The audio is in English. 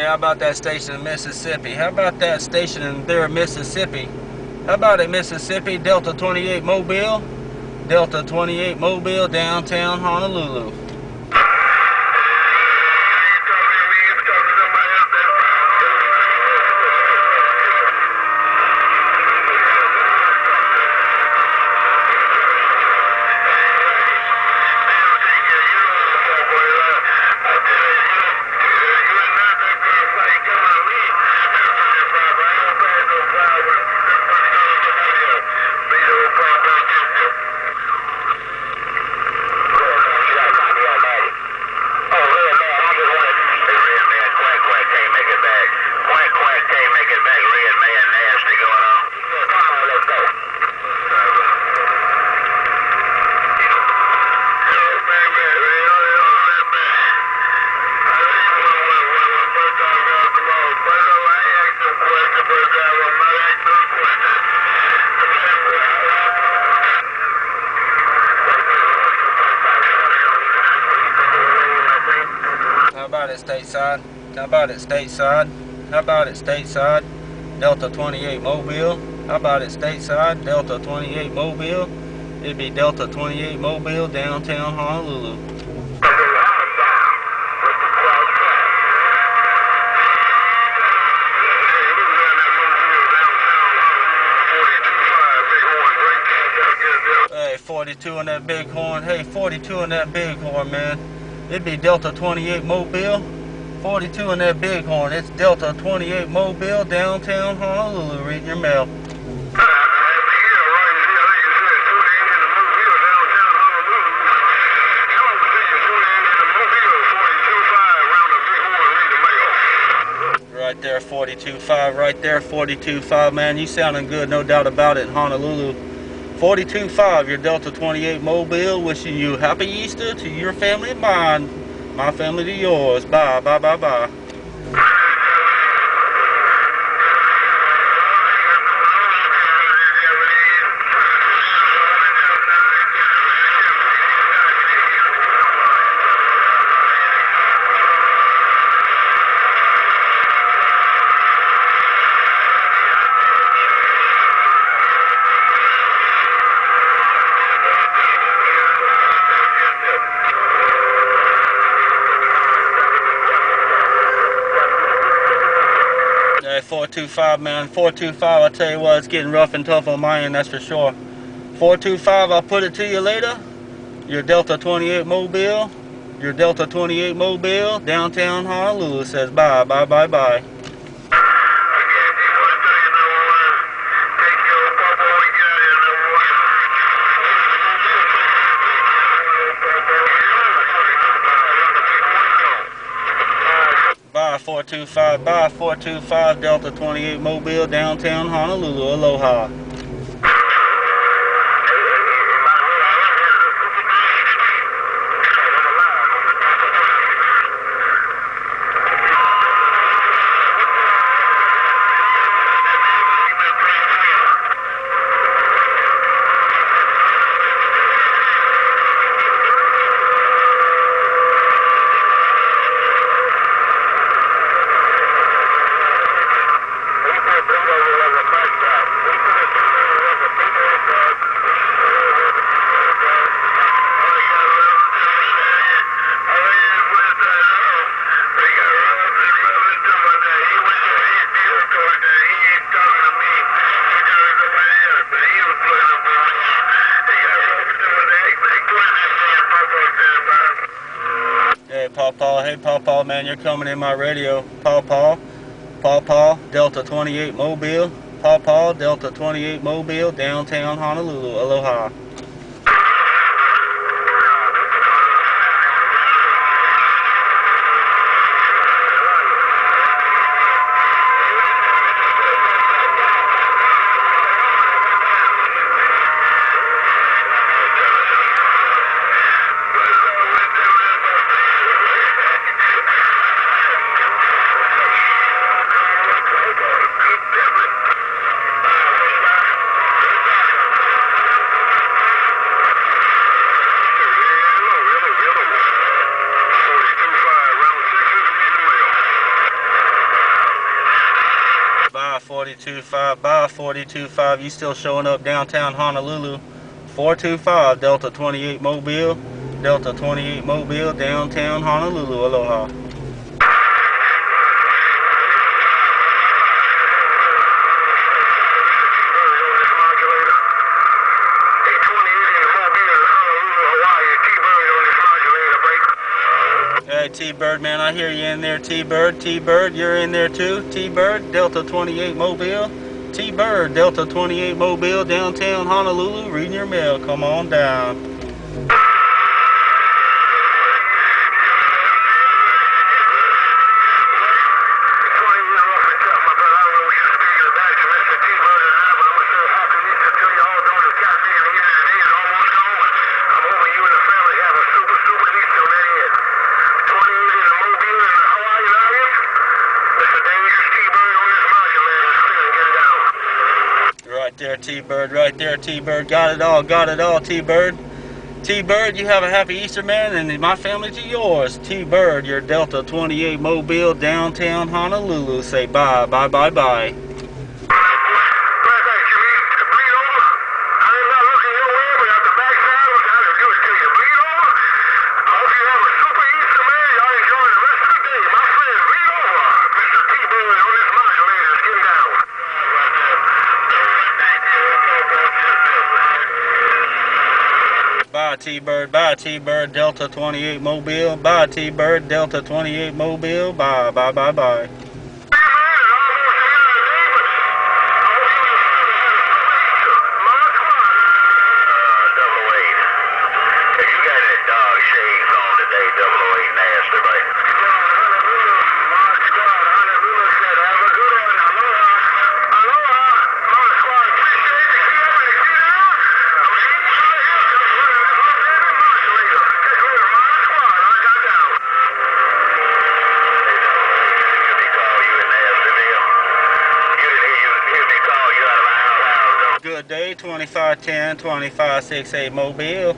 Hey, how about that station in Mississippi? How about that station in there in Mississippi? How about it, Mississippi? Delta 28 Mobile? Delta 28 Mobile, downtown Honolulu. How about it stateside? How about it stateside? How about it stateside? Delta 28 Mobile. How about it stateside? Delta 28 Mobile. It'd be Delta 28 Mobile, downtown Honolulu. Hey, 42 on that bighorn. Hey, 42 on that bighorn, man. It'd be Delta 28 Mobile. 42 in that bighorn. It's Delta 28 Mobile, downtown Honolulu. Reading your mail. Right there, 42.5. Right there, 42.5, man. You sounding good, no doubt about it, in Honolulu. 42.5, your Delta 28 Mobile. Wishing you happy Easter to your family and mine. My family to yours. Bye, bye, bye, bye. Hey, 425, man. 425, I tell you what, it's getting rough and tough on my end, that's for sure. 425, I'll put it to you later. Your Delta 28 Mobile. Your Delta 28 Mobile, downtown Honolulu says bye, bye, bye, bye. Bye 425, bye 425, Delta 28 Mobile, downtown Honolulu. Aloha. Hey Paw, man, you're coming in my radio. Paw, Delta 28 Mobile. Paw, Delta 28 Mobile, downtown Honolulu. Aloha. 425, bye 425. You still showing up downtown Honolulu. 425, Delta 28 Mobile. Delta 28 Mobile, downtown Honolulu. Aloha. Hey, T-Bird, man, I hear you in there, T-Bird. T-Bird, you're in there too. T-Bird, Delta 28 Mobile. T-Bird, Delta 28 Mobile, downtown Honolulu. Reading your mail. Come on down. Right there, T-Bird, right there, T-Bird. Got it all, T-Bird. T-Bird, you have a happy Easter, man, and my family to yours. T-Bird, your Delta 28 Mobile, downtown Honolulu. Say bye, bye, bye, bye. Bye T-Bird, Delta 28 Mobile. Bye T-Bird, Delta 28 Mobile. Bye, bye, bye, bye. Good day, 2510, 2568 Mobile.